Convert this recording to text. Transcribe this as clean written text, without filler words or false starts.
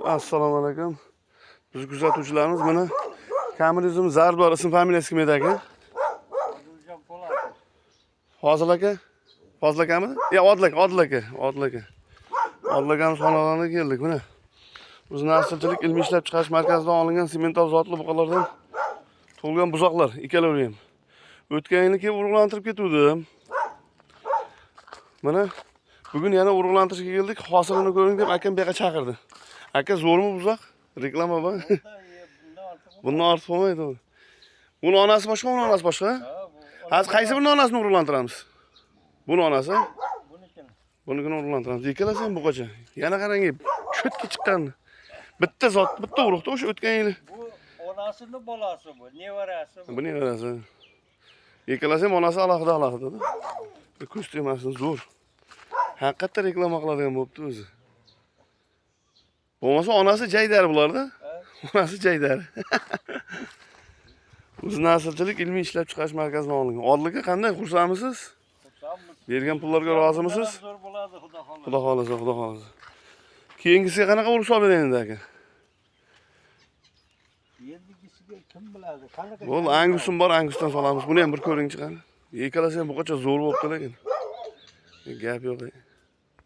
Assalomu alaykum. Biz kuzatuvchilarimiz mana Kamilizm Zarbor ism familiyasi kim edi aka? Fozil aka? Fozil akami? Odil aka. Odil akamiz xonadoniga keldik mana. Biz naslchilik ilmiy ishlab chiqarish markazidan olingan semental zotli buqalardan tug'ilgan buzoqlar ikkalari ham. O'tgan yili kelib urug'lantirib ketuvdim. Mana bugun yana urug'lantirishga keldik. Hosilini ko'ring deb akam bu yoqqa chaqirdi. Aka zo'rmi buzoq? Reklama bor. Bundan ortiq bo'lmaydi. Buni onasi boshqa, uni onasi boshqa. Hozir qaysi birini onasini urug'lantiramiz? Buni onasi? Bunikini urug'lantiramiz. Ikkalasi ham buqacha. Yana qarang, cho'tga chiqqan. Bitta zot, bitta urug'da o'sha o'tgan yili. Bu onasining bolasi bu, nevarasi bu. Bu nevarasi. Ikkalasi ham onasi alohida-alohida. Bu kostyumasini zo'r. Haqiqatda reklama qiladigan bo'pti o'zi. Bo'lmasa onasi Jaydar bularda. Onasi Jaydar. O'zi naslchilik ilmiy ishlab chiqarish markazidan olingan. Odilga qanday xursandmisiz? Xursandmiz. Bergan pullarga rozimisiz? Zo'r bo'ladi, xudo xolasa. Xudo xolasa, xudo xolasa. Keyingisiga qanaqa urug' solib beraylik endi aka? Yendikisiga kim biladi? Qanaqa? Bo'ldi, Angus'im bor, Angus'dan solamiz. Buni ham bir ko'ring chiqadi. Ikkalasi ham buqacha zo'r bo'libdi lekin. Gap yo'q.